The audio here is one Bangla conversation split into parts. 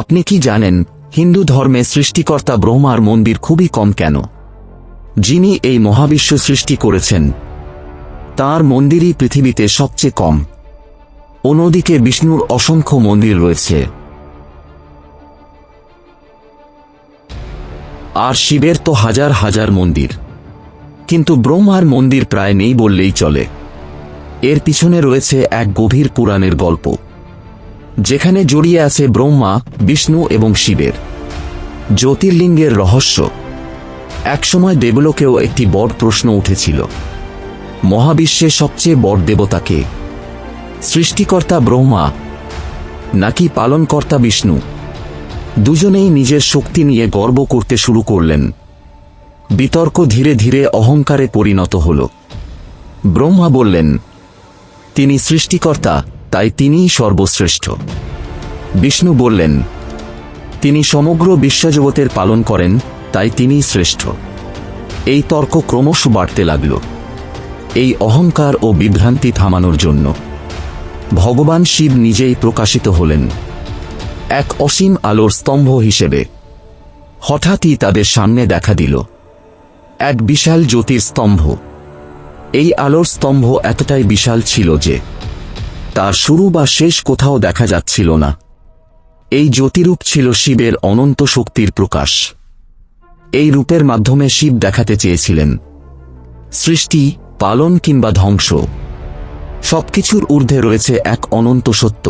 আপনি কি জানেন হিন্দু ধর্মে সৃষ্টিকর্তা ব্রহ্মার মন্দির খুবই কম কেন? যিনি এই মহাবিশ্ব সৃষ্টি করেছেন তাঁর মন্দিরই পৃথিবীতে সবচেয়ে কম। অন্যদিকে বিষ্ণুর অসংখ্য মন্দির রয়েছে, আর শিবের তো হাজার হাজার মন্দির, কিন্তু ব্রহ্মার মন্দির প্রায় নেই বললেই চলে। এর পিছনে রয়েছে এক গভীর পুরাণের গল্প, যেখানে জড়িয়ে আছে ব্রহ্মা, বিষ্ণু এবং শিবের জ্যোতির্লিঙ্গের রহস্য। একসময় দেবলোকেও একটি বড় প্রশ্ন উঠেছিল, মহাবিশ্বে সবচেয়ে বড় দেবতা কে? সৃষ্টিকর্তা ব্রহ্মা নাকি পালনকর্তা বিষ্ণু? দুজনেই নিজের শক্তি নিয়ে গর্ব করতে শুরু করলেন। বিতর্ক ধীরে ধীরে অহংকারে পরিণত হল। ব্রহ্মা বললেন, তিনি সৃষ্টিকর্তা, তাই তিনিই সর্বশ্রেষ্ঠ। বিষ্ণু বললেন, তিনি সমগ্র বিশ্বজগতের পালন করেন, তাই তিনিই শ্রেষ্ঠ। এই তর্ক ক্রমশ বাড়তে লাগল। এই অহংকার ও বিভ্রান্তি থামানোর জন্য ভগবান শিব নিজেই প্রকাশিত হলেন, এক অসীম আলোর স্তম্ভ হিসেবে। হঠাৎই তাদের সামনে দেখা দিল এক বিশাল জ্যোতির স্তম্ভ। এই আলোর স্তম্ভ এতটাই বিশাল ছিল যে তার শুরু বা শেষ কোথাও দেখা যাচ্ছিল না। এই জ্যোতিরূপ ছিল শিবের অনন্ত শক্তির প্রকাশ। এই রূপের মাধ্যমে শিব দেখাতে চেয়েছিলেন, সৃষ্টি, পালন কিংবা ধ্বংস, সবকিছুর ঊর্ধ্বে রয়েছে এক অনন্ত সত্য।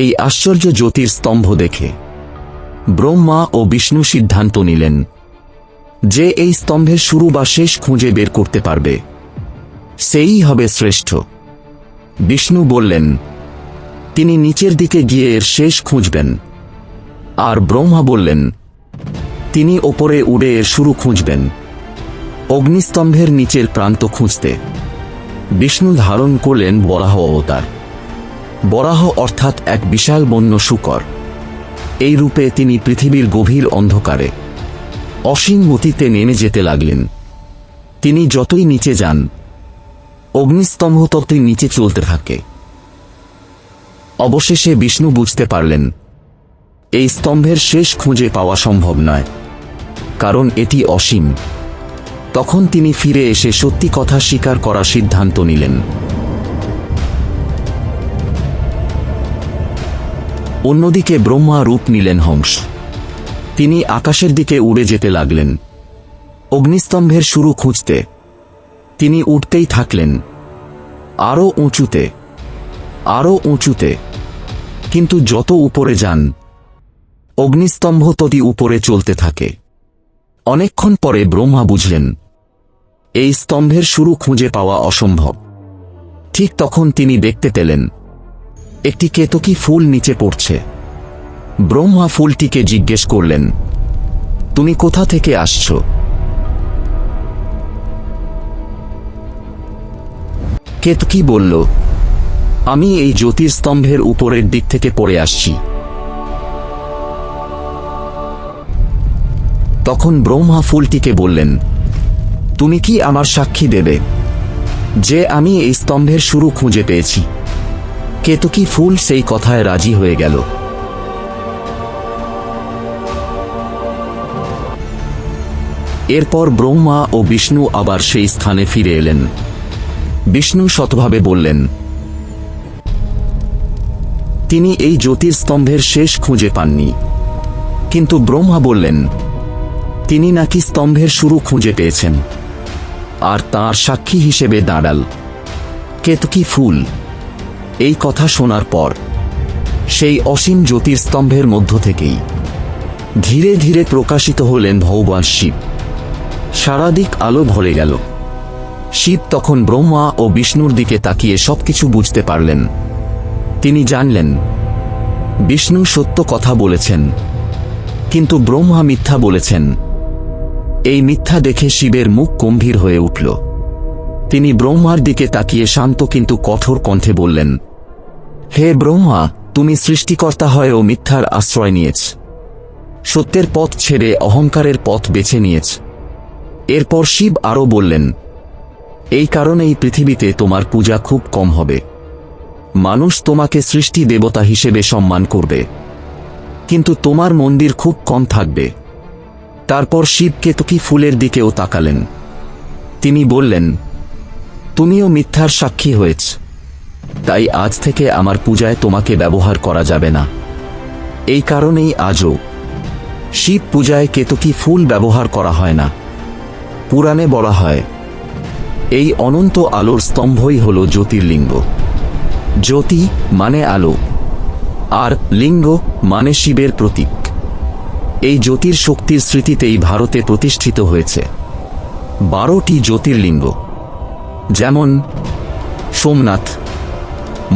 এই আশ্চর্য জ্যোতির স্তম্ভ দেখে ব্রহ্মা ও বিষ্ণু সিদ্ধান্ত নিলেন যে এই স্তম্ভের শুরু বা শেষ খুঁজে বের করতে পারবে সেই হবে শ্রেষ্ঠ। বিষ্ণু বললেন, তিনি নিচের দিকে গিয়ে এর শেষ খুঁজবেন, আর ব্রহ্মা বললেন, তিনি ওপরে উড়ে এর শুরু খুঁজবেন। অগ্নিস্তম্ভের নিচের প্রান্ত খুঁজতে বিষ্ণু ধারণ করলেন বরাহ অবতার। বরাহ অর্থাৎ এক বিশাল বন্য শূকর। এই রূপে তিনি পৃথিবীর গভীর অন্ধকারে অসীম গতিতে নেমে যেতে লাগলেন। তিনি যতই নিচে যান, অগ্নিস্তম্ভ ততই নিচে চলতে থাকে। অবশেষে বিষ্ণু বুঝতে পারলেন এই স্তম্ভের শেষ খুঁজে পাওয়া সম্ভব নয়, কারণ এটি অসীম। তখন তিনি ফিরে এসে সত্যি কথা স্বীকার করার সিদ্ধান্ত নিলেন। অন্যদিকে ব্রহ্মা রূপ নিলেন হংস। তিনি আকাশের দিকে উড়ে যেতে লাগলেন অগ্নিস্তম্ভের শুরু খুঁজতে। তিনি উঠতেই থাকলেন, আরও উঁচুতে, আরও উঁচুতে। কিন্তু যত উপরে যান, অগ্নিস্তম্ভ ততই উপরে চলতে থাকে। অনেকক্ষণ পরে ব্রহ্মা বুঝলেন এই স্তম্ভের শুরু খুঁজে পাওয়া অসম্ভব। ঠিক তখন তিনি দেখতে পেলেন একটি কেতকী ফুল নিচে পড়ছে। ব্রহ্মা ফুলটিকে জিজ্ঞেস করলেন, তুমি কোথা থেকে আসছো? কেতকী বলল, আমি এই জ্যোতির্স্তম্ভের উপরের দিক থেকে পড়ে আসছি। তখন ব্রহ্মা ফুলটিকে বললেন, তুমি কি আমার সাক্ষী দেবে যে আমি এই স্তম্ভের শুরু খুঁজে পেয়েছি? কেতকী ফুল সেই কথায় রাজি হয়ে গেল। এরপর ব্রহ্মা ও বিষ্ণু আবার সেই স্থানে ফিরে এলেন। বিষ্ণু শতভাবে বললেন, তিনি এই জ্যোতির্স্তম্ভের শেষ খুঁজে পাননি। কিন্তু ব্রহ্মা বললেন, তিনি নাকি স্তম্ভের শুরু খুঁজে পেয়েছেন, আর তাঁর সাক্ষী হিসেবে দাঁড়াল কেতকী ফুল। এই কথা শোনার পর সেই অসীম জ্যোতির্স্তম্ভের মধ্য থেকেই ধীরে ধীরে প্রকাশিত হলেন ভগবান শিব। সারাদিক আলো ভরে গেল। শিব তখন ব্রহ্মা ও বিষ্ণুর দিকে তাকিয়ে সবকিছু বুঝতে পারলেন। তিনি জানলেন বিষ্ণু সত্য কথা বলেছেন, কিন্তু ব্রহ্মা মিথ্যা বলেছেন। এই মিথ্যা দেখে শিবের মুখ গম্ভীর হয়ে উঠল। তিনি ব্রহ্মার দিকে তাকিয়ে শান্ত কিন্তু কঠোর কণ্ঠে বললেন, হে ব্রহ্মা, তুমি সৃষ্টিকর্তা হয়েও মিথ্যার আশ্রয় নিয়েছ, সত্যের পথ ছেড়ে অহংকারের পথ বেছে নিয়েছ। এরপর শিব আরও বললেন, এই কারণেই পৃথিবীতে তোমার পূজা খুব কম হবে। মানুষ তোমাকে সৃষ্টি দেবতা হিসেবে সম্মান করবে, কিন্তু তোমার মন্দির খুব কম থাকবে। তারপর শিব কেতকী ফুলের দিকেও তাকালেন। তিনি বললেন, তুমিও মিথ্যার সাক্ষী হয়েছ, তাই আজ থেকে আমার পূজায় তোমাকে ব্যবহার করা যাবে না। এই কারণেই আজও শিব পূজায় কেতকী ফুল ব্যবহার করা হয় না। পুরাণে বলা হয়, এই অনন্ত আলোর স্তম্ভই হল জ্যোতির্লিঙ্গ। জ্যোতি মানে আলো, আর লিঙ্গ মানে শিবের প্রতীক। এই জ্যোতির শক্তির স্মৃতিতেই ভারতে প্রতিষ্ঠিত হয়েছে 12টি জ্যোতির্লিঙ্গ, যেমন সোমনাথ,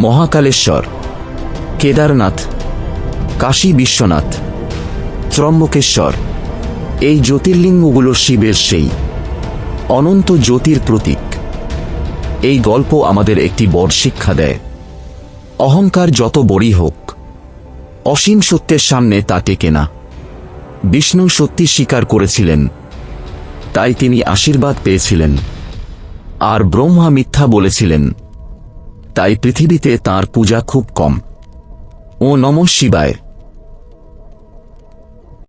মহাকালেশ্বর, কেদারনাথ, কাশী বিশ্বনাথ, ত্রম্বকেশ্বর। এই জ্যোতির্লিঙ্গগুলো শিবের সেই অনন্ত জ্যোতির প্রতীক। এই গল্প আমাদের একটি বড় শিক্ষা দেয়, অহংকার যত বড়ই হোক, অসীম সত্যের সামনে তা টেকে না। বিষ্ণু সত্যি স্বীকার করেছিলেন, তাই তিনি আশীর্বাদ পেয়েছিলেন, আর ব্রহ্মা মিথ্যা বলেছিলেন, তাই পৃথিবীতে তাঁর পূজা খুব কম। ও নমঃ শিবায়।